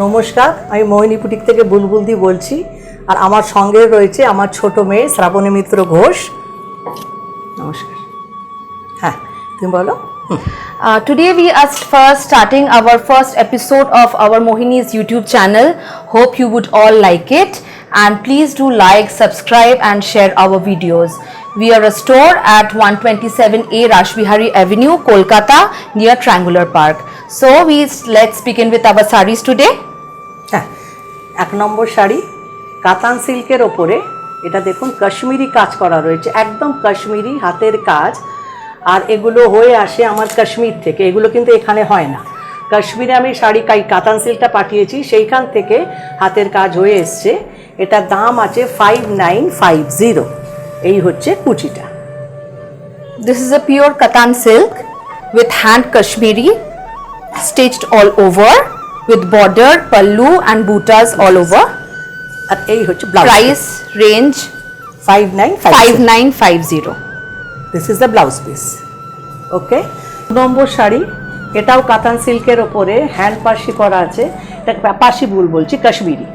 নমস্কার, আমি মোহিনী বুটিক থেকে বুলবুলদি বলছি। আর আমার সঙ্গে রয়েছে আমার ছোট মেয়ে শ্রাবণী মিত্র ঘোষ। নমস্কার। হ্যাঁ, তুমি বলো। Today we are first starting our first episode of our Mohini's YouTube channel. Hope you would all like it, and please do like, subscribe and share our videos. We are a store at 127A Rashbihari Avenue, Kolkata, near Triangular Park. So let's begin with our sarees today. হ্যাঁ, 1 নম্বর শাড়ি কাতান সিল্কের ওপরে। এটা দেখুন কাশ্মীরি কাজ করা রয়েছে, একদম কাশ্মীরি হাতের কাজ। আর এগুলো হয়ে আসে আমার কাশ্মীর থেকে, এগুলো কিন্তু এখানে হয় না। কাশ্মীরে আমি শাড়ি কাতান সিল্কটা পাঠিয়েছি, সেইখান থেকে হাতের কাজ হয়ে এসছে। এটার দাম আছে 5950। এই হচ্ছে কুচিটা। This is a pure Katan silk with hand Kashmiri stitched all over with border, pallu and buttas all over. আর এই হচ্ছে blouse. Price range 5950। This is the blouse piece. Okay, 2 number sari, এটাও কাতান সিল্কের ওপরে হ্যান্ড পার্সি করা আছে। এটা পার্সি ভুল বলছি, কাশ্মীরি।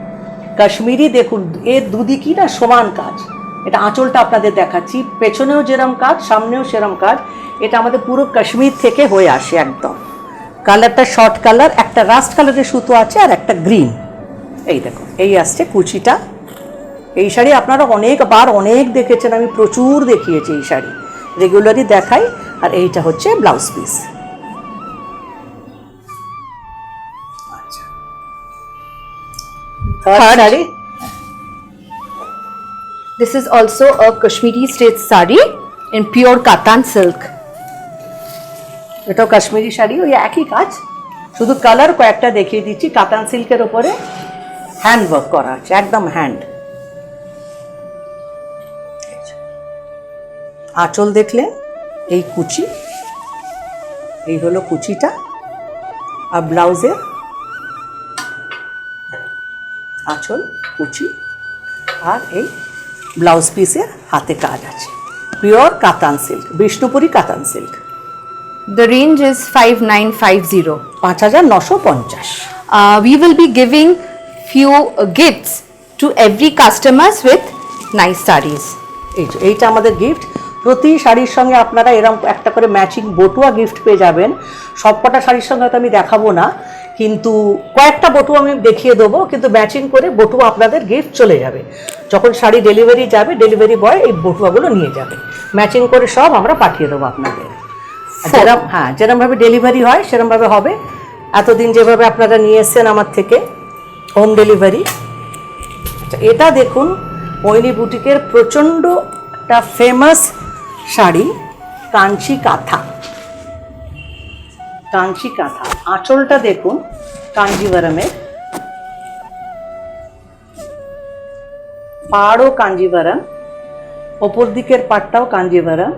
কাশ্মীরি দেখুন, এর দুদিকই না সমান কাজ। এটা আঁচলটা আপনাদের দেখাচ্ছি, পেছনেও যেরম কাজ, সামনেও সেরম কাজ। এটা আমাদের পুরো কাশ্মীর থেকে হয়ে আসে একদম। কালারটা শর্ট কালার, একটা রাস্ট কালারের সুতো আছে আর একটা গ্রিন। এই দেখুন, এই আসছে কুচিটা। এই শাড়ি আপনারা অনেকবার অনেক দেখেছেন, আমি প্রচুর দেখিয়েছি এই শাড়ি, রেগুলারই দেখাই। আর এইটা হচ্ছে ব্লাউজ পিস। আচ্ছা, third sari. This is also a Kashmiri stitched saree in pure Katan silk. এটাও কাশ্মীরি শাড়ি, ওই একই কাজ, শুধু কালার কয়েকটা দেখিয়ে দিচ্ছি। কাতান সিল্কের ওপরে হ্যান্ড ওয়ার্ক করা আছে, একদম হ্যান্ড। আঁচল দেখলে এই কুচি, এই হলো কুচিটা। আর ব্লাউজের আঁচল, কুচি আর এই ব্লাউজ পিসের হাতে কাজ আছে। পিওর কাতান সিল্ক, বিষ্ণুপুরি কাতান silk. The range is 5950. 5950। We will be giving few gifts to every customers with nice sarees. এইটা আমাদের গিফট। প্রতি শাড়ির সঙ্গে আপনারা এরকম একটা করে ম্যাচিং বটুয়া গিফট পেয়ে যাবেন। সবকটা শাড়ির সঙ্গে হয়তো আমি দেখাবো না, কিন্তু কয়েকটা বটুয়া আমি দেখিয়ে দেবো, কিন্তু ম্যাচিং করে বটুয়া আপনাদের গিফট চলে যাবে। যখন শাড়ি ডেলিভারি যাবে, ডেলিভারি বয় এই বটুয়াগুলো নিয়ে যাবে, ম্যাচিং করে সব আমরা পাঠিয়ে দেবো আপনাদের। যেরমভাবে ডেলিভারি হয় সেরমভাবে হবে। এতদিন যেভাবে আপনারা নিয়ে এসছেন আমার থেকে হোম ডেলিভারি। আচ্ছা, এটা দেখুন মোহিনী বুটিকের প্রচণ্ড একটা ফেমাস শাড়ি, কাঞ্চি কাঁথা। কাঞ্চি কাঁথা, আঁচলটা দেখুন কাঞ্জিভারমের, পাড়ও কাঞ্জিভারম, ওপর দিকের পাটটাও কাঞ্জিভারম।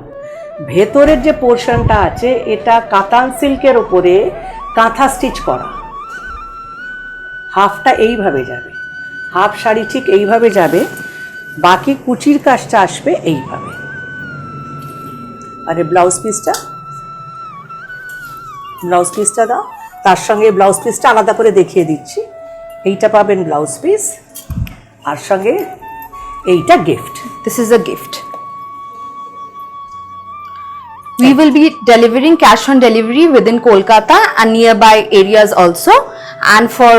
ভেতরের যে পোর্শনটা আছে এটা কাতান সিল্কের ওপরে কাঁথা স্টিচ করা। হাফটা এইভাবে যাবে, হাফ শাড়ি ঠিক এইভাবে যাবে, বাকি কুচির কাজটা আসবে এইভাবে। আরে ব্লাউজ পিসটা দাও, তার সঙ্গে ব্লাউজ পিসটা আলাদা করে দেখিয়ে দিচ্ছি। এইটা পাবেন ব্লাউজ পিস, আর সঙ্গে এইটা gift. This is a gift. We will be delivering cash on delivery within Kolkata and nearby areas also. And for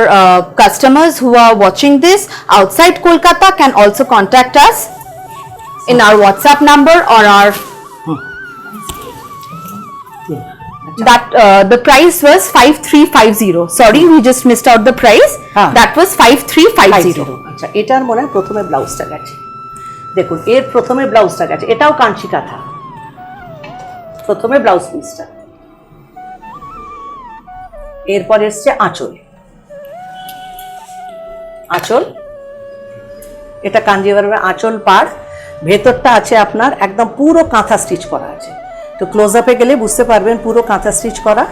customers who are watching this outside Kolkata can also contact us in our WhatsApp number or our that the price was 5350. Sorry, we just missed out the price. That was 5350. আচ্ছা, এটার মনে হয় প্রথমে ব্লাউজটা গেছে। দেখুন, এর প্রথমে ব্লাউজটা গেছে। এটাও কাঞ্চি কাঁথা। প্রথমে ব্লাউজ পিসটা, এরপর এসছে আঁচল। আঁচল, এটা কাঞ্জিভারমের আঁচল পাড়। ভেতরটা আছে আপনার একদম পুরো কাঁথা স্টিচ করা আছে। তো ক্লোজ আপে গেলে বুঝতে পারবেন পুরো কাঁথা স্টিচ করা।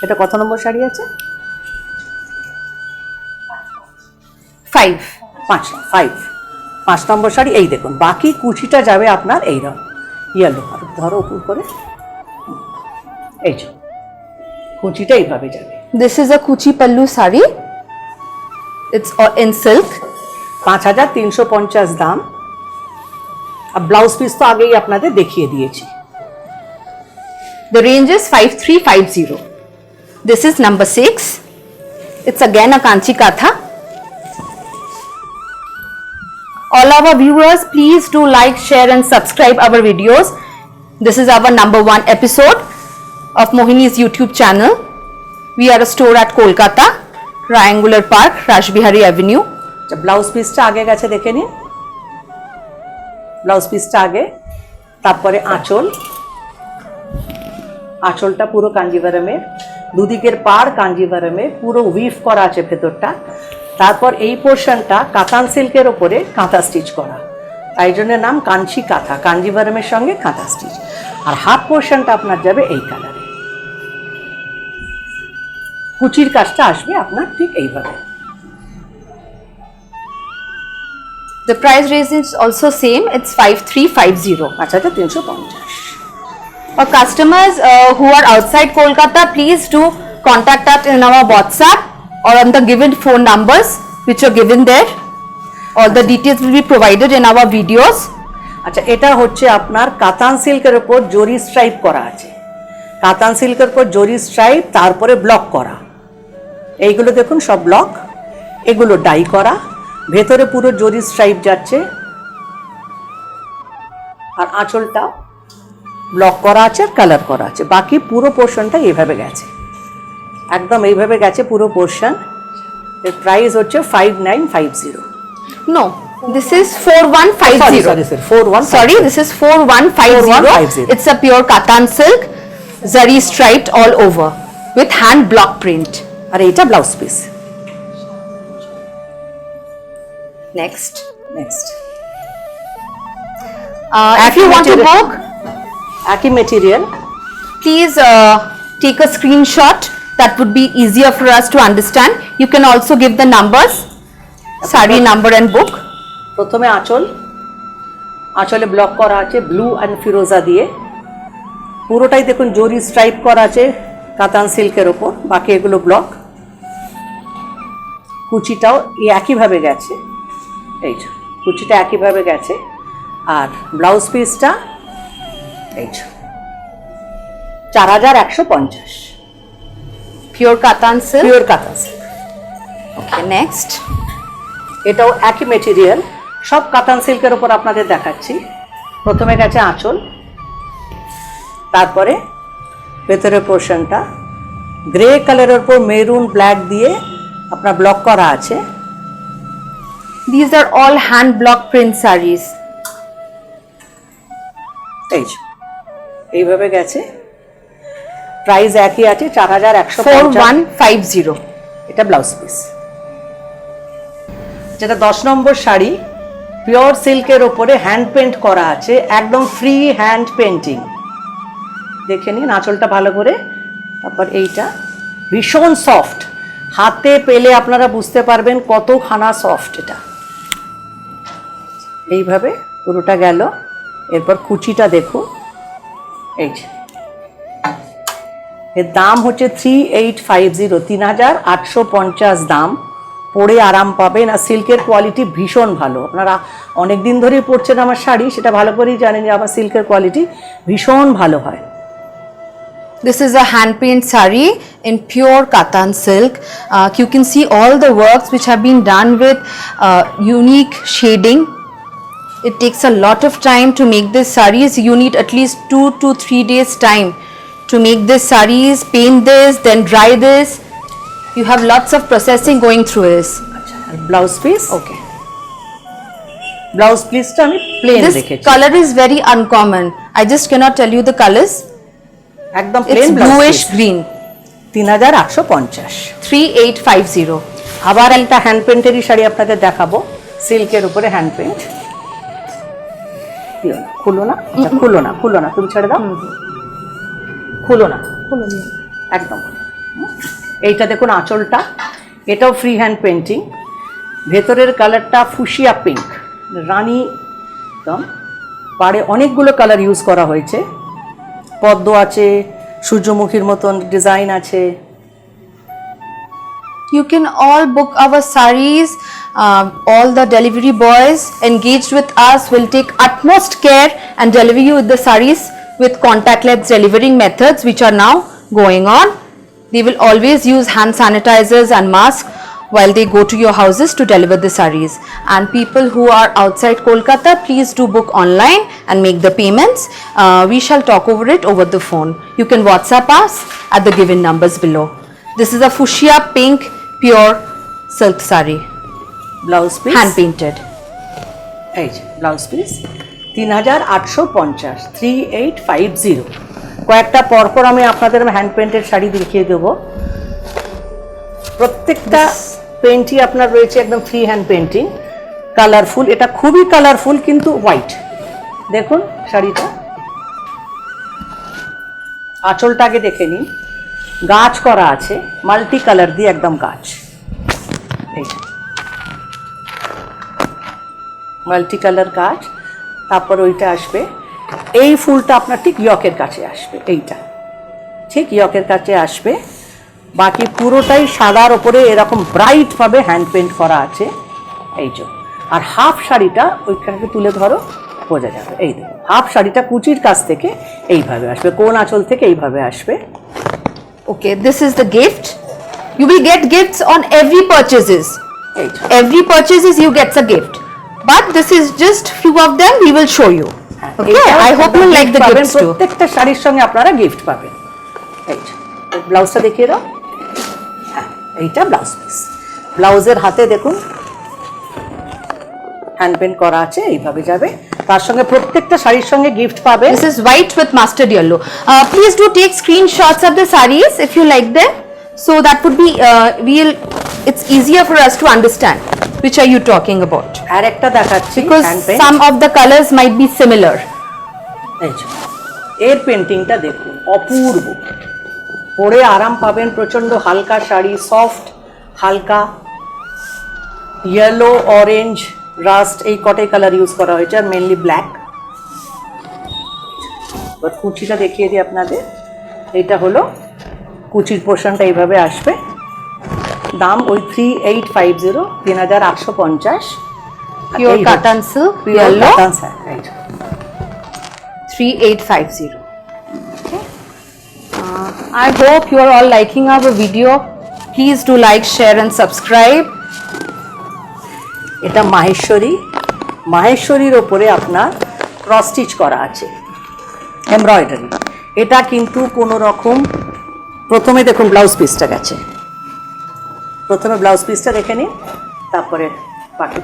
এটা কত নম্বর শাড়ি আছে? 5 নম্বর শাড়ি। এই দেখুন, বাকি কুচিটা যাবে আপনার এই রঙ ইয়েলো। আর ধরো উপর করে, এই যে কুচিটা এইভাবে যাবে। This is a Kuchi Pallu sari. It's in silk. 5350 দাম। আর ব্লাউজ পিস তো আগেই আপনাদের দেখিয়ে দিয়েছি। The range is 5350. This is number 6. It's again a Kanchi Katha. All our viewers, please do like, share and subscribe our videos. This is our number 1 episode of Mohini's YouTube channel. We are a store at Kolkata, Triangular Park, Rashbihari Avenue. আচ্ছা, blouse পিসটা আগে গেছে দেখে নিন। Blouse পিসটা আগে, তারপরে আঁচল। আঁচলটা পুরো কাঞ্জিভারমের, দুদিকের পাড় কাঞ্জিভারমের, পুরো উইভ করা আছে ভেতরটা। তারপর এই পোর্শনটা কাতান সিল্কের ওপরে কাঁথা স্টিচ করা, তাই জন্য নাম কাঞ্চি কাঁথা, কাঞ্জিভারমের সঙ্গে কাঁথা স্টিচ। আর হাফ পোর্শনটা আপনার যাবে এই কালারে। কুচির কাজটা আসবে আপনার ঠিক এইভাবে। The price range is also same. It's 5350. আচ্ছা, এটা 350। For customers who are outside Kolkata, please do contact us in our WhatsApp or on the given phone numbers which are given there. All the details will be provided in our videos. আচ্ছা, এটা হচ্ছে আপনার কাতান সিল্কের উপর জরি stripe করা আছে। কাতান সিল্কের উপর জরি স্ট্রাইপ, তারপরে ব্লক করা। এইগুলো দেখুন সব ব্লক, এগুলো ডাই করা, ভেতরে পুরো জরি স্ট্রাইপ যাচ্ছে। আর আঁচলটা ব্লক করা আছে আর কালার করা আছে। বাকি পুরো পোর্শনটা এইভাবে গেছে, একদম এইভাবে গেছে পুরো পোর্শন। এর প্রাইস হচ্ছে 5950। No, this is 4150. Sorry, sir, 4150। Sorry, this is 4150. 4150. It's a pure Katan silk, zari striped all over with hand block print. আর এইটা blouse piece. Next. Next If you want to book, একই material. please take a screenshot. That would be easier for us to understand. You can also give the numbers, sari number and book. প্রথমে আঁচল, আঁচলে block করা আছে blue and ফিরোজা দিয়ে। পুরোটাই দেখুন জরি স্ট্রাইপ করা আছে কাতান সিল্কের ওপর, বাকি এগুলো ব্লক। কুচিটাও এই একইভাবে গেছে, এই যে কুচিটা একইভাবে গেছে। আর ব্লাউজ পিসটা এই যে 4150। Pure Katan silk. পিওর কাতান সিল্ক। Okay, next. এটাও একই মেটেরিয়াল, সব কাতান সিল্কের ওপর আপনাদের দেখাচ্ছি। প্রথমে গেছে আঁচল, তারপরে ভেতরের পোর্শনটা গ্রে কালারের উপর মেরুন ব্ল্যাক দিয়ে আপনার ব্লক করা আছে। These are all hand block print sarees. এই যে এইভাবে গেছে, প্রাইস একই আছে 4150। 4150. এটা ব্লাউজ পিস। যেটা 10 নম্বর শাড়ি, পিওর সিল্কের ওপরে হ্যান্ড পেন্ট করা আছে, একদম ফ্রি হ্যান্ড পেন্টিং। দেখে নিন আঁচলটা ভালো করে। তারপর এইটা ভীষণ সফট, হাতে পেলে আপনারা বুঝতে পারবেন কতখানা সফট এটা। এইভাবে পুরোটা গেল। এরপর কুচিটা দেখুন, এই যে এর দাম হচ্ছে 3850, 3850 দাম। পরে আরাম পাবেন, আর সিল্কের কোয়ালিটি ভীষণ ভালো। আপনারা অনেক দিন ধরেই পরছেন আমার শাড়ি, সেটা ভালো করেই জানেন যে আমার সিল্কের কোয়ালিটি ভীষণ ভালো হয়। This is a hand paint saree in pure Katan silk. You can see all the works which have been done with unique shading. It takes a lot of time to make this sarees. You need at least 2 to 3 days time to make this sarees, paint this, then dry this. You have lots of processing going through this. আচ্ছা, আর blouse piece. Okay. Blouse পিসটা আমি plane This রেখেছি, color is very uncommon. I just cannot tell you the colors. একদম It's plane blouse bluish piece. green. 3850। 3850. আবার একটা hand পেন্টেরই sari আপনাদের দেখাবো, সিল্কের উপরে হ্যান্ড পেন্ট। খুলো না, আচ্ছা, খুলো না, খুলো না, তুমি ছেড়ে দাও, খুলো না, একদম। এইটা দেখুন আঁচলটা, এটাও ফ্রি হ্যান্ড পেন্টিং। ভেতরের কালারটা ফুশিয়া পিঙ্ক, রানী একদম। পাড়ে অনেকগুলো কালার ইউজ করা হয়েছে, পদ্ম আছে, সূর্যমুখীর মতন ডিজাইন আছে। You can all book our sarees. All the delivery boys engaged with us will take utmost care and deliver you with the sarees with contactless delivering methods which are now going on. They will always use hand sanitizers and masks while they go to your houses to deliver the sarees. And people who are outside Kolkata, please do book online and make the payments. We shall talk over it over the phone. You can WhatsApp us at the given numbers below. This is a fuchsia pink pure silk saree, blouse piece hand painted. এই যে blouse piece 3850, 3850। কয়েকটা পরপর আমি আপনাদের hand painted sari দেখিয়ে দেবো। প্রত্যেকটা পেন্টই আপনার রয়েছে একদম ফ্রি হ্যান্ড পেন্টিং, কালারফুল। এটা খুবই কালারফুল কিন্তু হোয়াইট। দেখুন শাড়িটা, আঁচলটা আগে দেখে নিন, গাছ করা আছে মাল্টি কালার দিয়ে, একদম গাছ। এই মাল্টি কালার গাছ, তারপর ওইটা আসবে। এই ফুলটা আপনার ঠিক ইয়কের কাছে আসবে, এইটা ঠিক ইয়কের কাছে আসবে। বাকি পুরোটাই সাদার ওপরে এরকম ব্রাইটভাবে হ্যান্ড পেন্ট করা আছে, এই যে। আর হাফ শাড়িটা ওইখানকে তুলে ধরো, বোঝা যাবে। এই দেখো হাফ শাড়িটা কুচির কাছ থেকে এইভাবে আসবে, কোন আঁচল থেকে এইভাবে আসবে। Okay, this is the gift. You will get gifts on every purchases. এই যে Every purchases you gets a gift. But this is just few of them we will show you. Okay, I hope you like the gifts too. প্রত্যেকটা শাড়ির সঙ্গে আপনারা gift পাবেন। এই যে ব্লাউজটা দেখিয়ে দাও। হ্যাঁ, এইটা ব্লাউজ পিস। ব্লাউজের হাতে দেখুন হ্যান্ড পেন্ট করা আছে, এইভাবে যাবে। তার সঙ্গে প্রত্যেকটা শাড়ির সঙ্গে গিফট পাবে। This is white with mustard yellow. Please do take screenshots of the sarees if you like them. So that would be it's easier for us to understand which are you talking about. আর একটা দেখাচ্ছি Because hand paint. some of the colors might be similar. এই যে এর পেন্টিংটা দেখুন, অপূর্ব। পরে আরাম পাবেন, প্রচন্ড হালকা শাড়ি, সফট হালকা ইয়েলো, অরেঞ্জ, রাস্ট, এই কটাই কালার ইউজ করা হয়েছে, আর মেনলি ব্ল্যাক। এবার কুচিটা দেখিয়ে দিই আপনাদের। এটা হলো কুচির পোর্শনটা, এইভাবে আসবে। দাম ওই 3850, 3850। Pure cotton silk yellow, 3850. Okay. I hope you are all liking our video. Please do like, share and subscribe. এটা মাহেশ্বরী, মাহেশ্বরীর ওপরে আপনার ক্রস স্টিচ করা আছে, এমব্রয়ডারি। এটা কিন্তু কোনো রকম, প্রথমে দেখুন ব্লাউজ পিসটা গেছে, প্রথমে ব্লাউজ পিসটা দেখে নিন, তারপরে বাকি।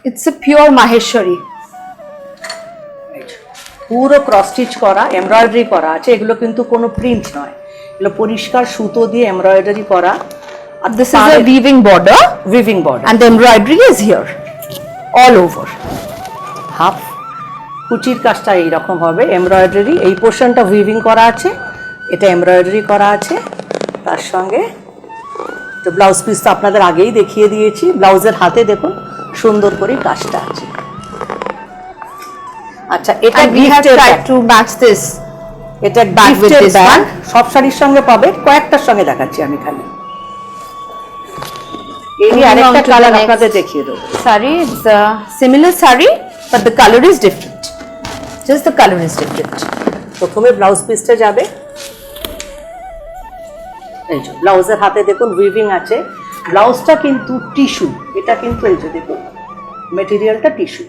It's a pure Maheshwari. পুরো ক্রস স্টিচ করা, এমব্রয়ডারি করা আছে। এগুলো কিন্তু কোনো প্রিন্ট নয়, এগুলো পরিষ্কার সুতো দিয়ে এমব্রয়ডারি করা। আর This is a weaving border weaving border, and the embroidery is here all over. Half কুচির কাজটা এইরকম হবে, এমব্রয়ডারি। এই পোর্শনটা উইভিং করা আছে, এটা এমব্রয়ডারি করা আছে। তার সঙ্গে তো ব্লাউজ পিস তো আপনাদের আগেই দেখিয়ে দিয়েছি। ব্লাউজের হাতে দেখুন সুন্দর করে কাজটা আছে। আচ্ছা, এটা And we have গিফটের tried to match this. এটা bag with গিফটের this ব্যাগ, one. সব শাড়ির সঙ্গে পাবে, কয়েকটার সঙ্গে দেখাচ্ছি আমি খালি। এই Moving on আরেকটা to the কালার next. আপনাদের দেখিয়ে দেবো। Saree, it's a similar saree but the color is different. Just the color is different. প্রথমে ব্লাউজ পিসটা যাবে, এই যে ব্লাউজের হাতে দেখুন উইভিং আছে। ব্লাউজটা কিন্তু টিস্যু, এটা কিন্তু এই যে দেখুন মেটেরিয়ালটা টিস্যু,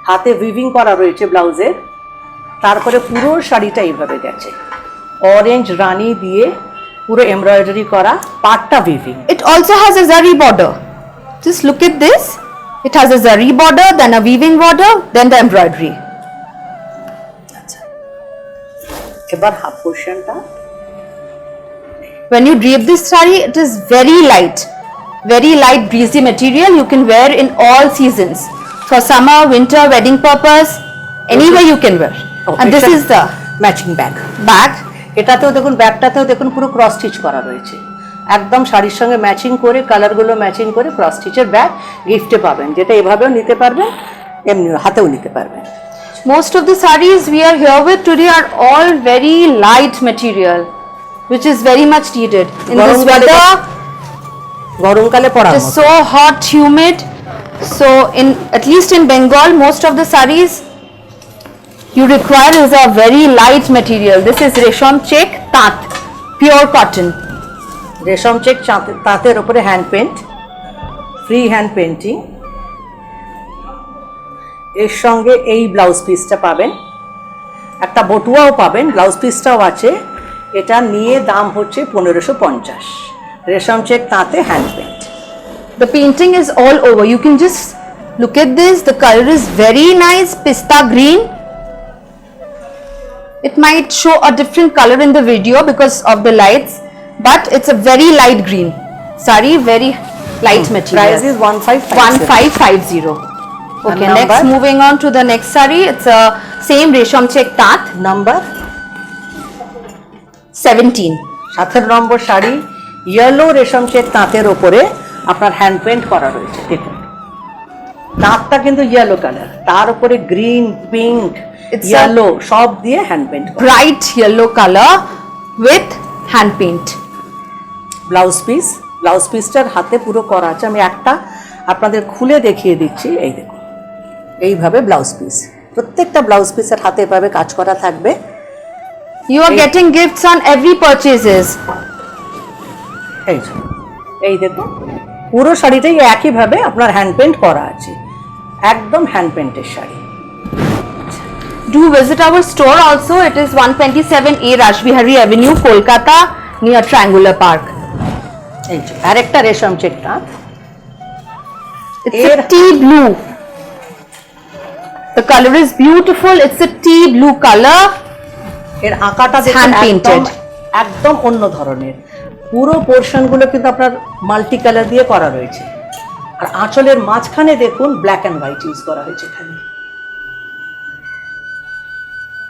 হাতে উইভিং করা রয়েছে ব্লাউজের। তারপরে পুরো শাড়িটা এইভাবে গেছে, অরেঞ্জ রানী দিয়ে পুরো এমব্রয়ডারি করা, পাটটা weaving. It also has a zari border. Just look at this. It has a zari border, then a weaving border, then the embroidery. এবার হাফ পোর্শনটা, When you drape this saree, it is very light breezy material. You can wear in all seasons. For summer, winter, wedding purpose, anywhere you can wear. And this is the matching bag. bag. এটাতেও দেখুন, ব্যাগটাতেও দেখুন পুরো cross stitch করা রয়েছে, একদম শাড়ির সঙ্গে matching করে, কালারগুলো ম্যাচিং করে ক্রস স্টিচের ব্যাগ গিফটে পাবেন, যেটা এভাবেও নিতে পারবেন, এমনি হাতেও নিতে পারবেন। Most of the sarees we are here with today are all very light material, which is very much needed in this weather. গরমকালে পরা It is so hot, humid. So in at least in Bengal, most of the sarees you require is a very light material. This is Resham check tat, pure cotton. রেশম check তাঁতের উপরে hand paint, free hand painting. এর সঙ্গে এই blouse পিসটা পাবেন, একটা বটুয়াও পাবেন, ব্লাউজ পিসটাও আছে। এটা নিয়ে দাম হচ্ছে 1550। রেশম চেক তাঁতে hand paint. The painting is all over. You can just look at this. The color is very nice, pista green. It might show a different color in the video because of the lights, but it's a very light green. Sari, very light material. Price is 1550। 1550. Okay, And next number? moving on to the next sari. It's a same Resham check tat, number 17. 17 number sari, yellow রেশম check তাঁতের ওপরে আপনার hand paint করা রয়েছে। দেখুন তাঁতটা কিন্তু yellow colour, তার উপরে green, pink, It's a- yellow সব দিয়ে হ্যান্ড পেন্ট করা। Bright yellow color with hand paint. Blouse piece, blouse পিসটার হাতে পুরো করা আছে। আমি একটা আপনাদের খুলে দেখিয়ে দিচ্ছি। এই দেখুন এইভাবে ব্লাউজ পিস, প্রত্যেকটা ব্লাউজ পিসের হাতে এভাবে কাজ করা থাকবে। You are getting gifts on every purchases. এই যে, এই দেখুন পুরো শাড়িটাই একইভাবে আপনার হ্যান্ড পেন্ট করা আছে, একদম হ্যান্ড পেন্টের sari. Do visit our store also. It is 127A Rashbihari Avenue, Kolkata, near Triangular Park. এই যে আরেকটা রেশম চেক তাঁত, It's a tea blue. The color is beautiful. It's a tea blue color. এর আঁকাটা দেখুন hand একদম painted. একদম অন্য ধরনের। পুরো পোর্শনগুলো কিন্তু আপনার মাল্টি কালার দিয়ে করা রয়েছে, আর আঁচলের মাঝখানে দেখুন ব্ল্যাক অ্যান্ড হোয়াইট ইউজ করা হয়েছে এখানে।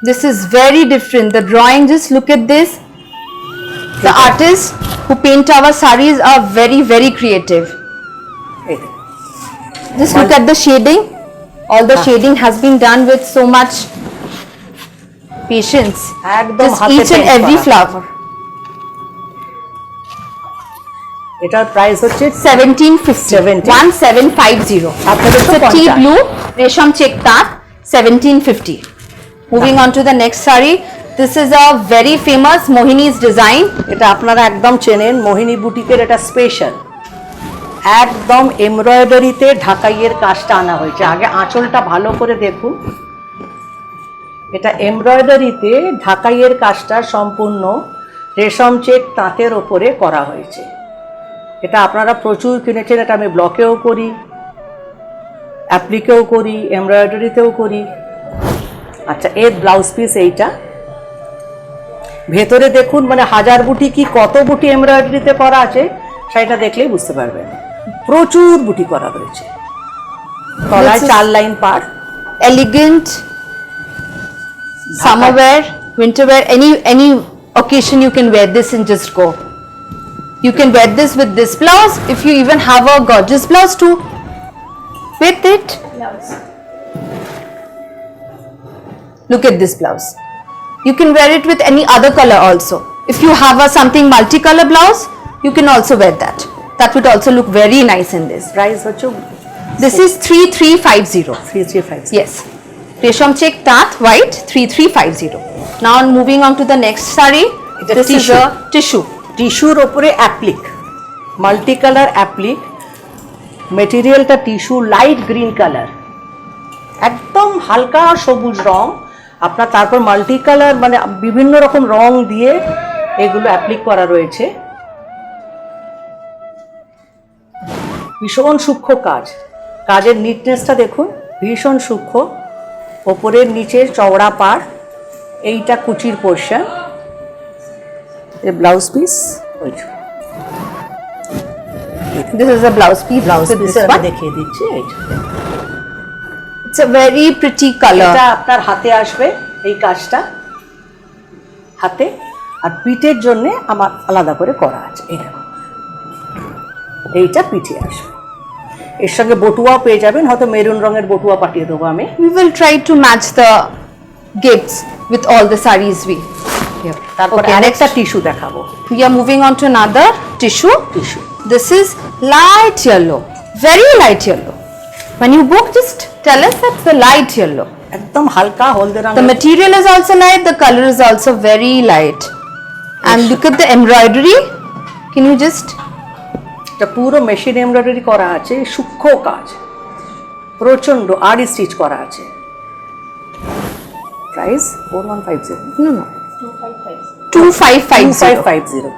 This is very different. The drawing, just look at this. The artists who paint our sarees are very, very creative. এই দেখুন, Just look at the shading. All the shading has been done with so much patience. একদম Just হাতে each and paint every করা। flower. এটার price হচ্ছে 1750. 1750. It's a tea 1750। blue resham check tat 1750. Moving on to the next saree. This is a very famous Mohini's design. এটা আপনারা একদম চেনেন, মোহিনী বুটিকের এটা স্পেশাল, একদম এমব্রয়ডারিতে ঢাকাইয়ের কাজটা আনা হয়েছে। আগে আঁচলটা ভালো করে দেখুন, এটা এমব্রয়ডারিতে ঢাকাইয়ের কাজটা সম্পূর্ণ রেশম চেক তাঁতের ওপরে করা হয়েছে। এটা আপনারা প্রচুর কিনেছেন, এটা আমি ব্লকেও করি, অ্যাপ্লিকেও করি, এমব্রয়ডারিতেও করি। আচ্ছা, এর ব্লাউজ পিস এইটা, ভেতরে দেখুন মানে হাজার বুটি কি কত বুটি এমব্রয়ডারিতে করা আছে সেটা দেখলেই বুঝতে পারবেন। প্রচুর বুটি করা রয়েছে, তলায় 4 line per. Elegant summer wear, winter wear, any occasion you can wear this and just go. You can wear this with this blouse. If you even have a gorgeous blouse too with it. Look at this blouse. You can wear it with any other color also. If you have a something multicolor blouse, you can also wear that. That would also look very nice in this. Price হচ্ছে This is 3350. 3350। Yes. Resham check tat white 3350. Now moving on to the next saree. It's a This is tissue. a tissue. টিস্যুর ওপরে applique, multi colour applique, মেটেরিয়ালটা tissue, light green colour, একদম হালকা সবুজ রং আপনার, তারপর multi colour মানে বিভিন্ন রকম রং দিয়ে এগুলো অ্যাপ্লিক করা রয়েছে। ভীষণ সূক্ষ্ম কাজ, কাজের নিটনেসটা দেখুন ভীষণ সূক্ষ্ম। ওপরের নিচের চওড়া পাড়, এইটা কুচির portion, A blouse piece. This is a blouse piece. Blouse with piece this আমি one. দেখিয়ে দিচ্ছি। এইটা It's a very pretty color. এটা আপনার হাতে আসবে এই কাজটা হাতে, আর পিঠের জন্য আমার আলাদা করে করা আছে। এই দেখুন এইটা পিঠে আসবে। এর সঙ্গে বটুয়াও পেয়ে যাবেন, হয়তো মেরুন রঙের বটুয়া পাঠিয়ে দেবো আমি। We will try to match the gifts with all the sarees we have. তারপরে Okay, আরেকটা next টিস্যু দেখাবো। we are moving on to another tissue. Tissue This is light yellow, very light yellow. When you book, just tell us that's the light yellow. একদম হালকা হলদে The রঙের। material is also light, the color is also very light. And look at the embroidery. Can you just, এটা পুরো machine embroidery করা আছে, সূক্ষ্ম কাজ, প্রচন্ড আড়ি স্টিচ করা আছে। প্রাইস 4150। no, 2550. 2550।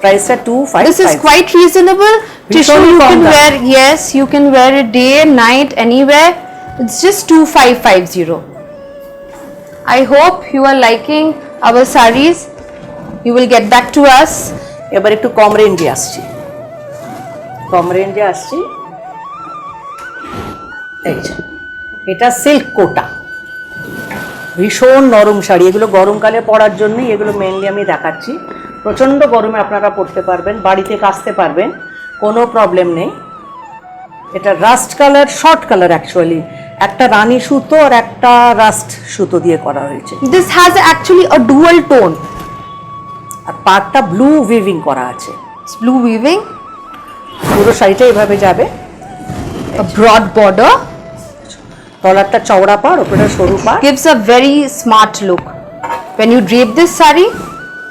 প্রাইসটা 2550। This is quite reasonable. Tissue you can কম দাম। wear, yes, you can wear it day, night, anywhere. It's just 2550. I hope you are liking our sarees. You will get back to us. এবার একটু কম রেঞ্জে আসছি, কম রেঞ্জে আসছি। এই যে এটা সিল্ক কোটা, ভীষণ নরম শাড়ি। এগুলো গরমকালে পরার জন্যই এগুলো মেনলি আমি দেখাচ্ছি। প্রচণ্ড গরমে আপনারা পরতে পারবেন, বাড়িতে কাচতে পারবেন, কোনো প্রবলেম নেই। এটা rushed colour, short colour actually, একটা রানী সুতো আর একটা রাস্ট সুতো দিয়ে করা হয়েছে। This has actually a dual tone. আর পাড়টা ব্লু উইভিং করা আছে। It's blue weaving, পুরো শাড়িটা এভাবে যাবে, a broad border. তলারটা চওড়া পাড়, ওপরটা সরু পাড়। Gives a very smart look. When you drape this saree,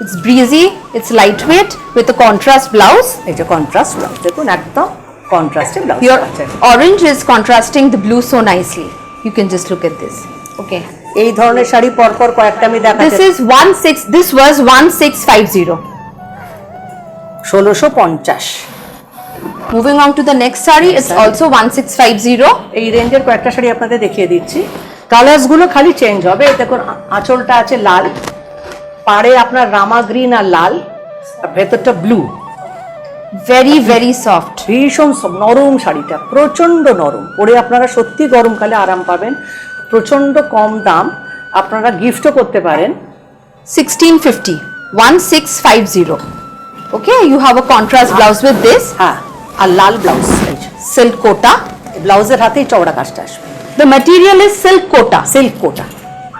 it's breezy, it's lightweight with a contrast blouse. এই যে কন্ট্রাস্ট ব্লাউজ, দেখুন একদম কন্ট্রাস্টে ব্লাউজ Your আছে। orange is contrasting the blue so nicely. You can just look at this. Okay. এই ধরনের শাড়ি পরপর কয়েকটা আমি This দেখাচ্ছি। is 16. This was 1650. 1650। Moving on to the next saree, it's saree. also 1650. এই রেঞ্জের কয়েকটা শাড়ি আপনাদের দেখিয়ে দিচ্ছি। কালার্সগুলো খালি চেঞ্জ হবে। দেখুন আঁচলটা আছে লাল, পাড়ে আপনার রামা গ্রিন আর লাল, আর ভেতরটা ব্লু। Very, very soft. ভীষণ নরম শাড়িটা, প্রচণ্ড নরম, পরে আপনারা সত্যি গরমকালে আরাম পাবেন। প্রচণ্ড কম দাম, আপনারা গিফটও করতে পারেন। 1650. 1650. Okay, you have a contrast blouse with this. হ্যাঁ, আর লাল ব্লাউজ। Silk kota. ব্লাউজের হাতেই চওড়া কাজটা আসবে। The material is silk kota. Silk quota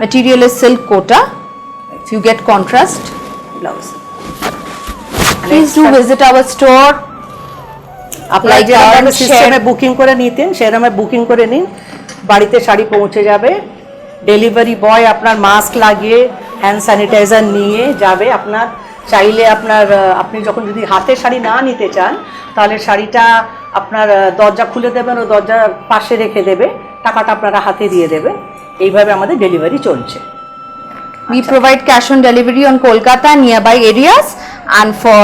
Material is silk kota. You get contrast. Blouse. Please do visit our store. আপনারা Like যেরকম our সিস্টেমে share. Booking করে নিতেন সেরকম বুকিং করে নিন, বাড়িতে শাড়ি পৌঁছে যাবে। ডেলিভারি বয় আপনার মাস্ক লাগিয়ে হ্যান্ড স্যানিটাইজার নিয়ে যাবে। আপনার চাইলে আপনি যখন যদি হাতে শাড়ি না নিতে চান, তাহলে শাড়িটা আপনার দরজা খুলে দেবেন, ও দরজার পাশে রেখে দেবে, টাকাটা আপনারা হাতে দিয়ে দেবে। এইভাবে আমাদের ডেলিভারি চলছে। We provide cash on delivery on Kolkata and nearby areas. And for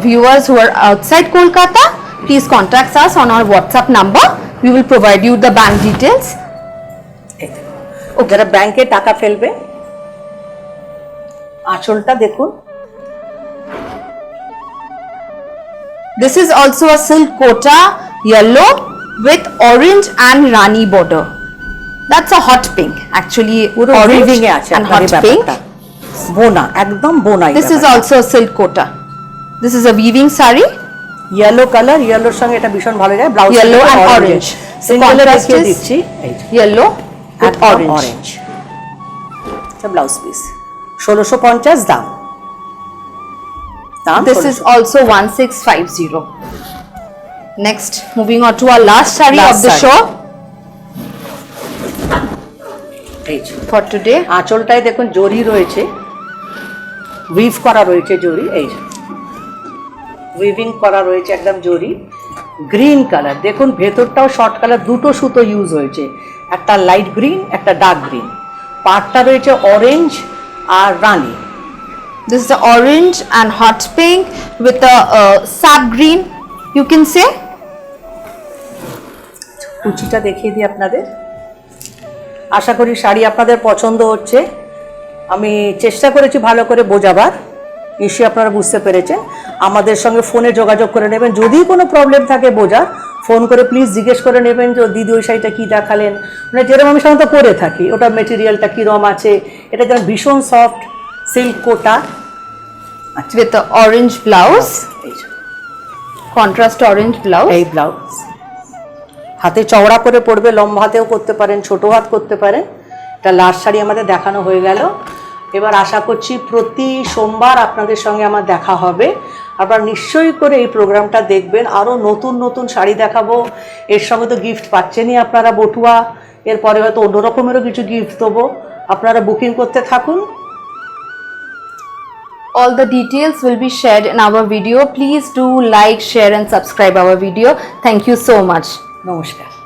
viewers who are outside Kolkata, please contact us on our WhatsApp number. We will provide you the bank details. এই দেখুন, যারা ব্যাংকে টাকা ফেলবে, আঁচলটা দেখুন। This is also a silk kota, yellow with orange and rani border. That's a hot pink, actually. পুরো Orange weaving এ আছে and আপনার hot এই pink. ব্যাপারটা। বোনা, একদম বোনাই। This is also a silk kota. This is a weaving saree. Yellow colour, ইয়েলোর সঙ্গে এটা ভীষণ ভালো যায়। Blouse Yellow and orange. সিঙ্গেলে contrast দেখিয়ে is দিচ্ছি। এই যে Yellow with একদম orange. অরেঞ্জ। এটা ব্লাউজ পিস, 1650 দাম। This is also 1650. Next, moving on to our last saree Last of the saree. show এই যে for today. আঁচলটায় দেখুন জরি রয়েছে, উইভ করা রয়েছে জরি। এই যে উইভিং করা রয়েছে একদম জরি। গ্রিন কালার, দেখুন ভেতরটাও শর্ট কালার, দুটো সুতো ইউজ হয়েছে, একটা লাইট গ্রিন, একটা ডার্ক গ্রিন। পাড়টা রয়েছে orange R Rani. This is the orange and hot pink with the sap green, you can say. কুচিটা দেখিয়ে দিই আপনাদের। আশা করি শাড়ি আপনাদের পছন্দ হচ্ছে। আমি চেষ্টা করেছি ভালো করে বোঝাবার, নিশ্চয়ই আপনারা বুঝতে পেরেছেন। আমাদের সঙ্গে ফোনে যোগাযোগ করে নেবেন, যদি কোনো প্রবলেম থাকে বোঝার, ফোন করে প্লিজ জিজ্ঞেস করে নেবেন যে দিদি ওই শাড়িটা কী দেখালেন, মানে যেরকম আমি সাধারণত পরে থাকি, ওটা মেটেরিয়ালটা কীরকম আছে। এটা যেমন ভীষণ soft silk quota With the orange blouse, এই যে, contrast orange blouse. এই ব্লাউজ হাতে চওড়া করে পরবে, লম্বা হাতেও করতে পারেন, ছোট হাত করতে পারেন। এটা লাস্ট শাড়ি আমাদের দেখানো হয়ে গেল। এবার আশা করছি প্রতি সোমবার আপনাদের সঙ্গে আমার দেখা হবে। আপনারা নিশ্চয়ই করে এই প্রোগ্রামটা দেখবেন। আরও নতুন নতুন শাড়ি দেখাবো, এর সঙ্গে তো গিফট পাচ্ছেনই আপনারা বটুয়া, এরপরে হয়তো অন্য রকমেরও কিছু গিফট দেবো। আপনারা বুকিং করতে থাকুন। All the details will be shared in our video. Please do like, share and subscribe our video. Thank you so much. নমস্কার।